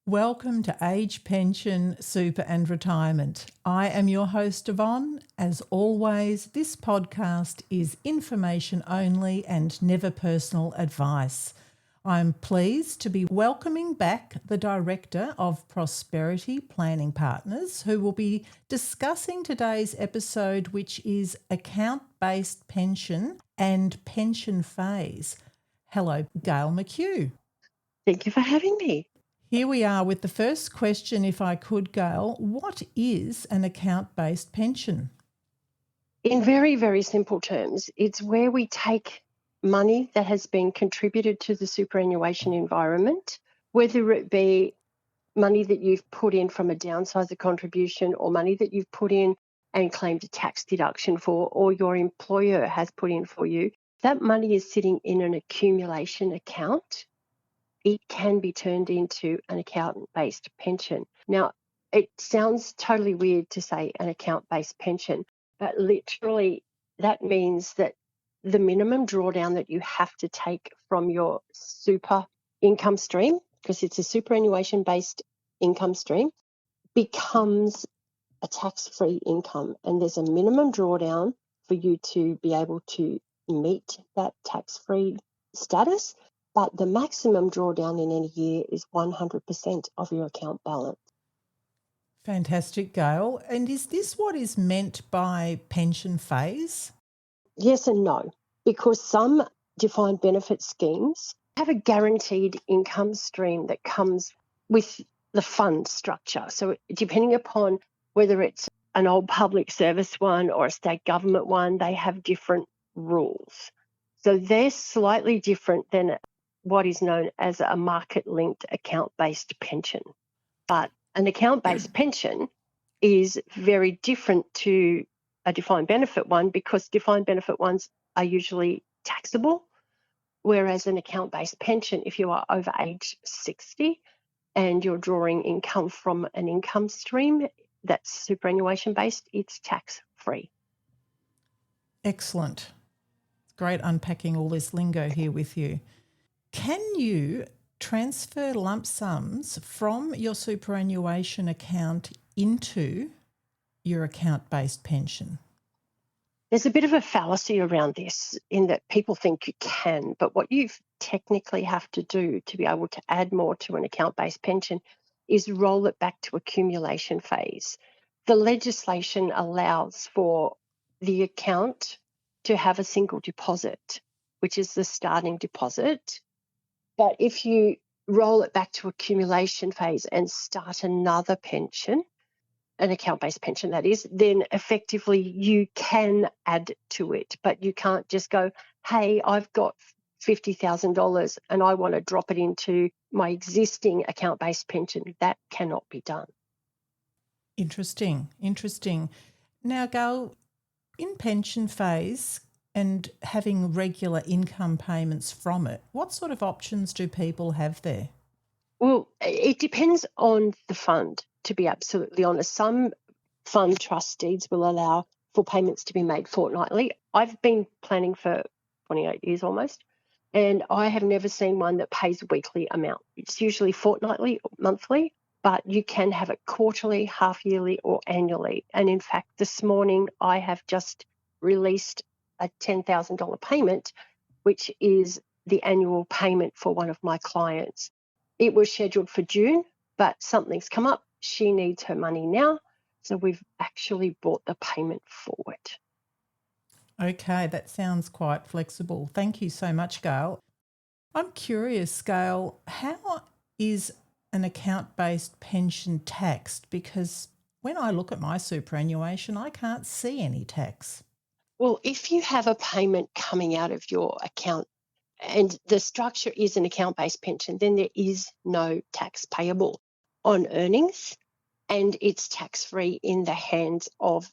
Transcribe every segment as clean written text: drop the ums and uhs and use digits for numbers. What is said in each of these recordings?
Welcome to Age, Pension, Super and Retirement. I am your host, Yvonne. As always, this podcast is information only and never personal advice. I'm pleased to be welcoming back the Director of Prosperity Planning Partners, who will be discussing today's episode, which is account-based pension and pension phase. Hello, Gayle Mckew. Thank you for having me. Here we are with the first question, if I could, Gayle. What is an account-based pension? In very, very simple terms, it's where we take money that has been contributed to the superannuation environment, whether it be money that you've put in from a downsizer contribution or money that you've put in and claimed a tax deduction for, or your employer has put in for you. That money is sitting in an accumulation account. It can be turned into an account-based pension. Now, it sounds totally weird to say an account-based pension, but literally that means that the minimum drawdown that you have to take from your super income stream, because it's a superannuation-based income stream, becomes a tax-free income. And there's a minimum drawdown for you to be able to meet that tax-free status. But the maximum drawdown in any year is 100% of your account balance. Fantastic, Gayle. And is this what is meant by pension phase? Yes and no, because some defined benefit schemes have a guaranteed income stream that comes with the fund structure. So depending upon whether it's an old public service one or a state government one, they have different rules. So they're slightly different than what is known as a market-linked account-based pension. But an account-based pension is very different to a defined benefit one because defined benefit ones are usually taxable, whereas an account-based pension, if you are over age 60 and you're drawing income from an income stream that's superannuation-based, it's tax-free. Excellent. Great unpacking all this lingo here with you. Can you transfer lump sums from your superannuation account into your account-based pension? There's a bit of a fallacy around this in that people think you can, but what you technically have to do to be able to add more to an account-based pension is roll it back to accumulation phase. The legislation allows for the account to have a single deposit, which is the starting deposit. But if you roll it back to accumulation phase and start another pension, an account-based pension that is, then effectively you can add to it, but you can't just go, hey, I've got $50,000 and I want to drop it into my existing account-based pension. That cannot be done. Interesting. Now, Gayle, in pension phase and having regular income payments from it, what sort of options do people have there? Well, it depends on the fund, to be absolutely honest. Some fund trust deeds will allow for payments to be made fortnightly. I've been planning for 28 years almost, and I have never seen one that pays a weekly amount. It's usually fortnightly or monthly, but you can have it quarterly, half yearly or annually. And in fact, this morning I have just released a $10,000 payment, which is the annual payment for one of my clients. It was scheduled for June, but something's come up. She needs her money now. So we've actually brought the payment forward. Okay, that sounds quite flexible. Thank you so much, Gayle. I'm curious, Gayle, how is an account-based pension taxed? Because when I look at my superannuation, I can't see any tax. Well, if you have a payment coming out of your account and the structure is an account-based pension, then there is no tax payable on earnings and it's tax-free in the hands of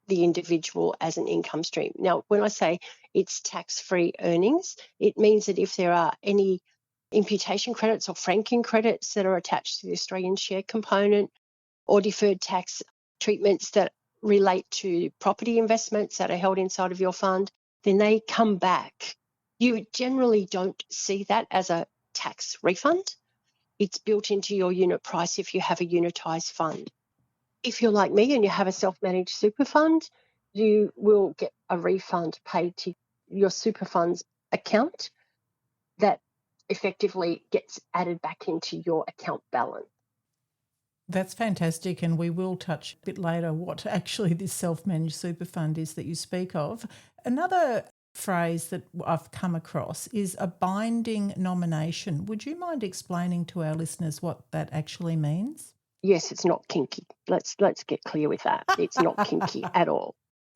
the individual as an income stream. Now, when I say it's tax-free earnings, it means that if there are any imputation credits or franking credits that are attached to the Australian share component or deferred tax treatments that relate to property investments that are held inside of your fund, then they come back. You generally don't see that as a tax refund. It's built into your unit price if you have a unitised fund. If you're like me and you have a self-managed super fund, you will get a refund paid to your super fund's account that effectively gets added back into your account balance. That's fantastic, and we will touch a bit later what actually this self-managed super fund is that you speak of. Another phrase that I've come across is a binding nomination. Would you mind explaining to our listeners what that actually means? Yes, it's not kinky. Let's get clear with that. It's not kinky at all.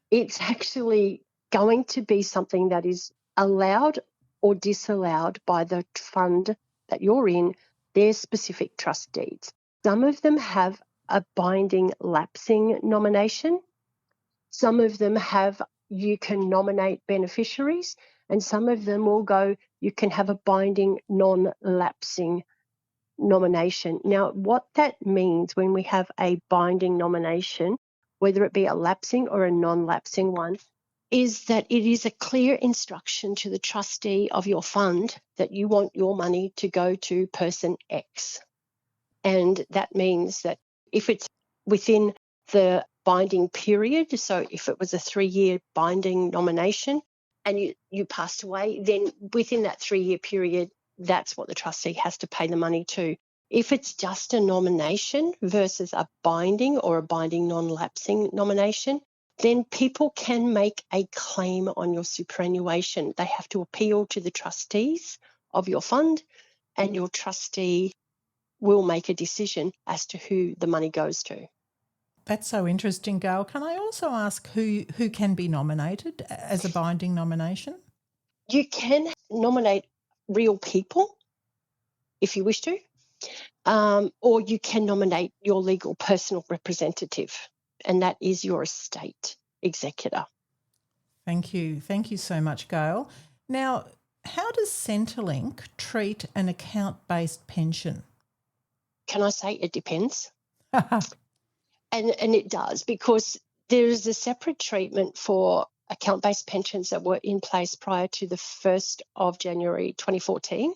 It's actually going to be something that is allowed or disallowed by the fund that you're in, their specific trust deeds. Some of them have a binding lapsing nomination. Some of them have you can nominate beneficiaries, and some of them will go you can have a binding non-lapsing nomination. Now, what that means when we have a binding nomination, whether it be a lapsing or a non-lapsing one, is that it is a clear instruction to the trustee of your fund that you want your money to go to person X. And that means that if it's within the binding period, so if it was a 3-year binding nomination and you passed away, then within that 3-year period, that's what the trustee has to pay the money to. If it's just a nomination versus a binding or a binding non-lapsing nomination, then people can make a claim on your superannuation. They have to appeal to the trustees of your fund, and your trustee will make a decision as to who the money goes to. That's so interesting, Gail. Can I also ask who can be nominated as a binding nomination? You can nominate real people if you wish to, or you can nominate your legal personal representative, and that is your estate executor. Thank you. Thank you so much, Gail. Now, how does Centrelink treat an account-based pension? Can I say it depends? And it does, because there is a separate treatment for account-based pensions that were in place prior to the 1st of January 2014.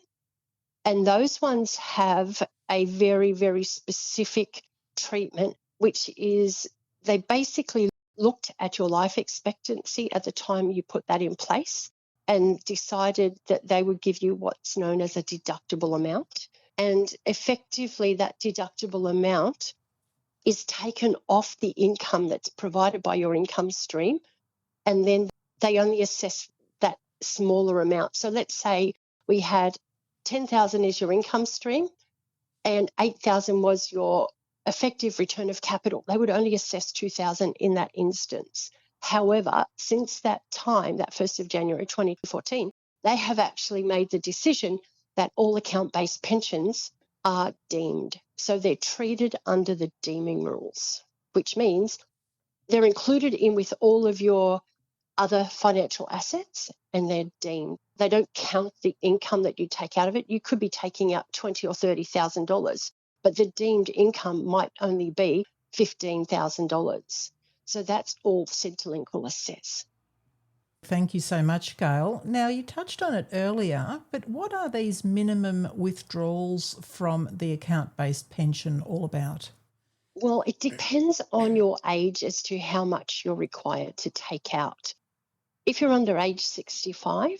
And those ones have a very, very specific treatment, which is they basically looked at your life expectancy at the time you put that in place and decided that they would give you what's known as a deductible amount. And effectively, that deductible amount is taken off the income that's provided by your income stream, and then they only assess that smaller amount. So let's say we had 10,000 is your income stream and 8,000 was your effective return of capital. They would only assess 2,000 in that instance. However, since that time, that 1st of January 2014, they have actually made the decision that all account-based pensions are deemed. So they're treated under the deeming rules, which means they're included in with all of your other financial assets and they're deemed. They don't count the income that you take out of it. You could be taking out $20,000 or $30,000, but the deemed income might only be $15,000. So that's all Centrelink will assess. Thank you so much, Gail. Now, you touched on it earlier, but what are these minimum withdrawals from the account-based pension all about? Well, it depends on your age as to how much you're required to take out. If you're under age 65,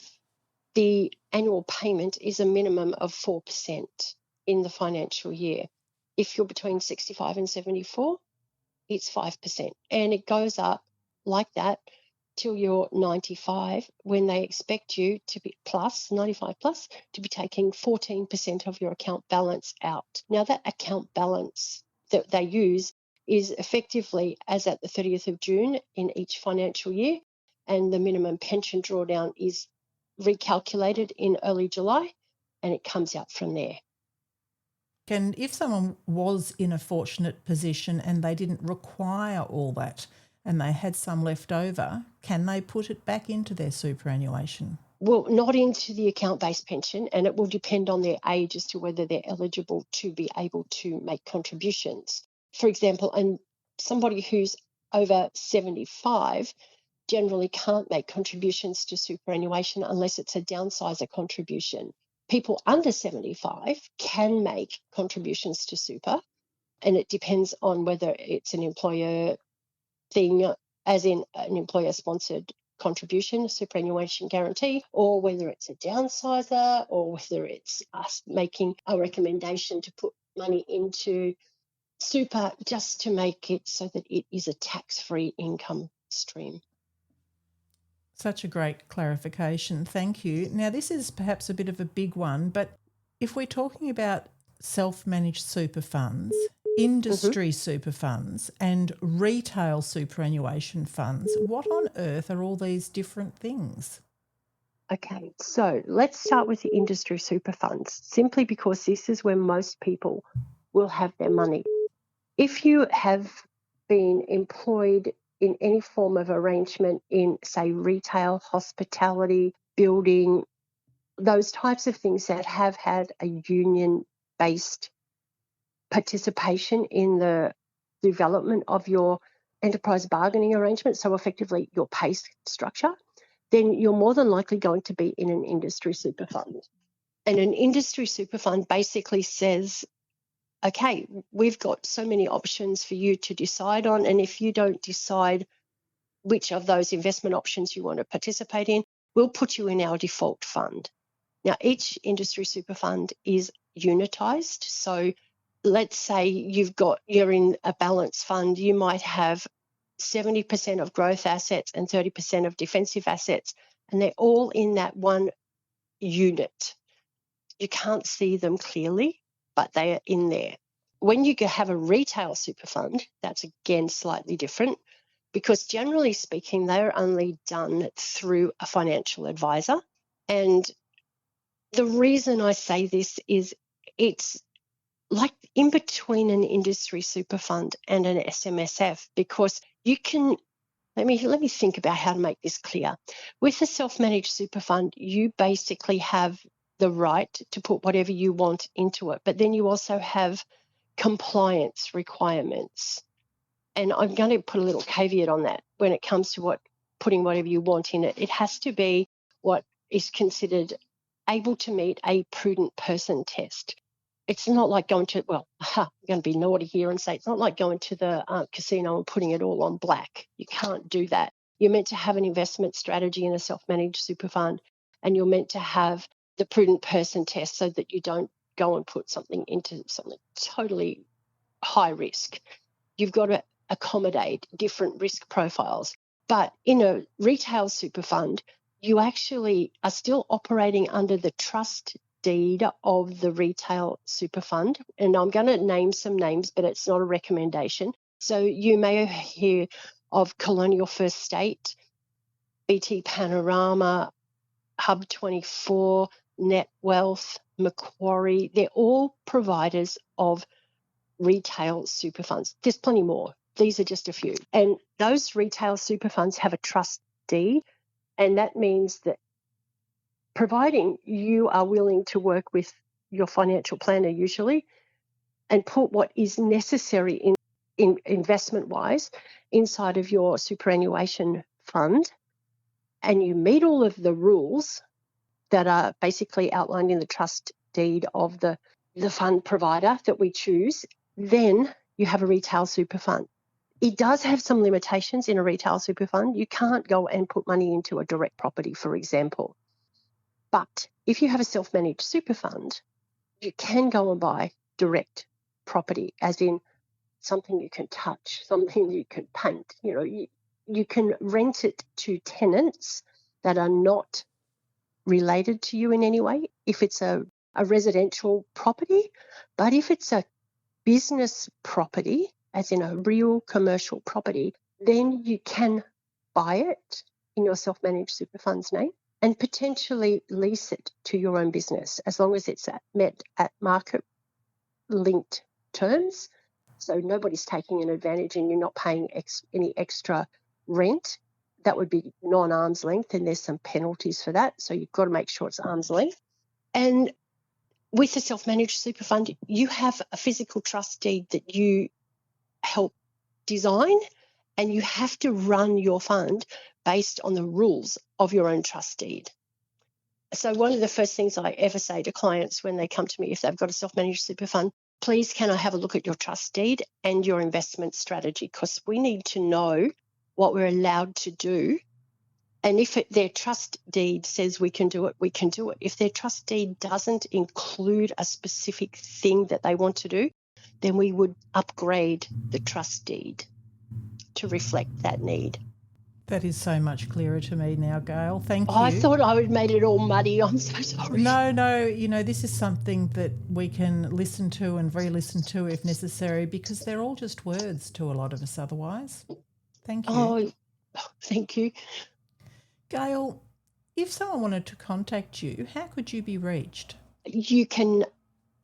the annual payment is a minimum of 4% in the financial year. If you're between 65 and 74, it's 5%. And it goes up like that till you're 95, when they expect you to be 95 plus, to be taking 14% of your account balance out. Now, that account balance that they use is effectively as at the 30th of June in each financial year, and the minimum pension drawdown is recalculated in early July, and it comes out from there. And if someone was in a fortunate position and they didn't require all that and they had some left over, can they put it back into their superannuation? Well, not into the account-based pension, and it will depend on their age as to whether they're eligible to be able to make contributions. For example, and somebody who's over 75 generally can't make contributions to superannuation unless it's a downsizer contribution. people under 75 can make contributions to super, and it depends on whether it's an employer thing, as in an employer-sponsored contribution, superannuation guarantee, or whether it's a downsizer, or whether it's us making a recommendation to put money into super just to make it so that it is a tax-free income stream. Such a great clarification. Thank you. Now, this is perhaps a bit of a big one, but if we're talking about self-managed super funds, industry super funds and retail superannuation funds, what on earth are all these different things? Okay, so let's start with the industry super funds, simply because this is where most people will have their money. If you have been employed in any form of arrangement in, say, retail, hospitality, building, those types of things that have had a union-based participation in the development of your enterprise bargaining arrangement, so effectively your pay structure, then you're more than likely going to be in an industry super fund. And an industry super fund basically says, okay, we've got so many options for you to decide on, and if you don't decide which of those investment options you want to participate in, we'll put you in our default fund. Now, each industry super fund is unitized. So let's say you're in a balanced fund, you might have 70% of growth assets and 30% of defensive assets, and they're all in that one unit. You can't see them clearly, but they are in there. When you have a retail super fund, that's again slightly different, because generally speaking, they're only done through a financial advisor. And the reason I say this is it's like in between an industry super fund and an SMSF, because you can, let me think about how to make this clear. With a self-managed super fund, you basically have the right to put whatever you want into it, but then you also have compliance requirements. And I'm going to put a little caveat on that when it comes to putting whatever you want in it. It has to be what is considered able to meet a prudent person test. It's not like going to, I'm going to be naughty here and say it's not like going to the casino and putting it all on black. You can't do that. You're meant to have an investment strategy in a self-managed super fund, and you're meant to have the prudent person test so that you don't go and put something into something totally high risk. You've got to accommodate different risk profiles. But in a retail super fund, you actually are still operating under the trust deed of the retail super fund. And I'm going to name some names, but it's not a recommendation. So you may hear of Colonial First State, BT Panorama, Hub 24, Net Wealth, Macquarie. They're all providers of retail super funds. There's plenty more. These are just a few. And those retail super funds have a trust deed, and that means that providing you are willing to work with your financial planner usually and put what is necessary in investment-wise inside of your superannuation fund, and you meet all of the rules that are basically outlined in the trust deed of the fund provider that we choose, then you have a retail super fund. It does have some limitations in a retail super fund. You can't go and put money into a direct property, for example. But if you have a self-managed super fund, you can go and buy direct property, as in something you can touch, something you can paint. You can rent it to tenants that are not related to you in any way if it's a residential property. But if it's a business property, as in a real commercial property, then you can buy it in your self-managed super fund's name and potentially lease it to your own business, as long as it's met at market-linked terms. So nobody's taking an advantage and you're not paying any extra rent. That would be non-arm's length, and there's some penalties for that. So you've got to make sure it's arm's length. And with a self-managed super fund, you have a physical trust deed that you help design, and you have to run your fund based on the rules of your own trust deed. So one of the first things I ever say to clients when they come to me, if they've got a self-managed super fund, please can I have a look at your trust deed and your investment strategy, because we need to know what we're allowed to do. And if their trust deed says we can do it, we can do it. If their trust deed doesn't include a specific thing that they want to do, then we would upgrade the trust deed to reflect that need. That is so much clearer to me now, Gayle. Thank you. I thought I would made it all muddy. I'm so sorry. No, this is something that we can listen to and re-listen to if necessary, because they're all just words to a lot of us otherwise. Thank you. Oh, thank you. Gayle, if someone wanted to contact you, how could you be reached? You can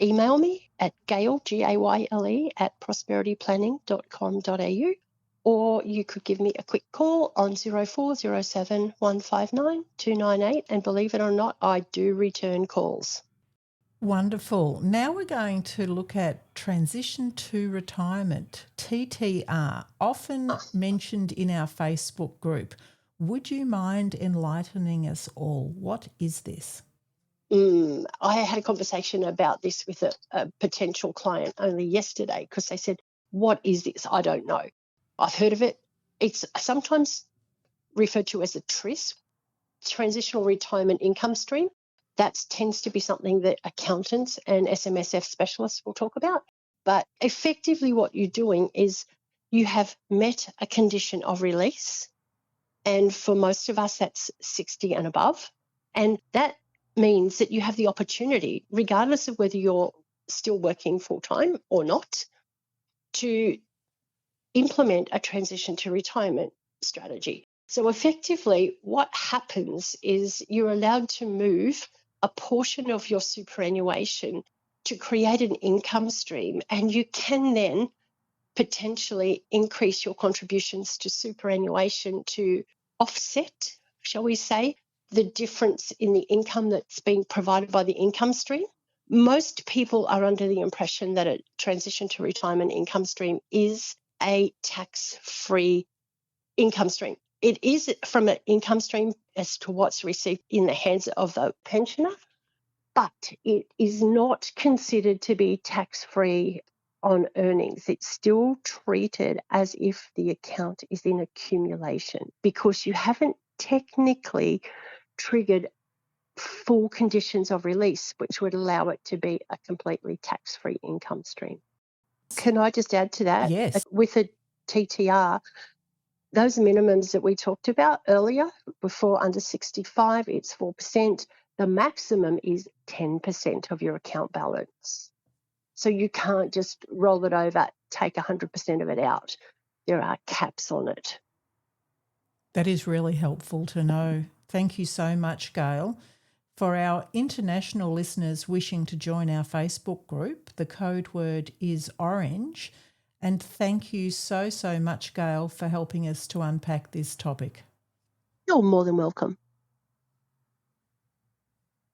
email me at Gayle, Gayle, at prosperityplanning.com.au, or you could give me a quick call on 0407 159 298, and believe it or not, I do return calls. Wonderful. Now we're going to look at transition to retirement, TTR, often mentioned in our Facebook group. Would you mind enlightening us all? What is this? I had a conversation about this with a potential client only yesterday, because they said, what is this? I don't know. I've heard of it. It's sometimes referred to as a TRIS, transitional retirement income stream. That tends to be something that accountants and SMSF specialists will talk about. But effectively what you're doing is you have met a condition of release. And for most of us, that's 60 and above. And that means that you have the opportunity, regardless of whether you're still working full-time or not, to implement a transition to retirement strategy. So effectively, what happens is you're allowed to move a portion of your superannuation to create an income stream, and you can then potentially increase your contributions to superannuation to offset, shall we say, the difference in the income that's being provided by the income stream. Most people are under the impression that a transition to retirement income stream is a tax-free income stream. It is from an income stream as to what's received in the hands of the pensioner, but it is not considered to be tax-free on earnings. It's still treated as if the account is in accumulation, because you haven't technically triggered full conditions of release, which would allow it to be a completely tax-free income stream. Can I just add to that? Yes. With a TTR, those minimums that we talked about earlier, before under 65, it's 4%. The maximum is 10% of your account balance. So you can't just roll it over, take 100% of it out. There are caps on it. That is really helpful to know. Thank you so much, Gayle. For our international listeners wishing to join our Facebook group, the code word is orange. And thank you so much, Gayle, for helping us to unpack this topic. You're more than welcome.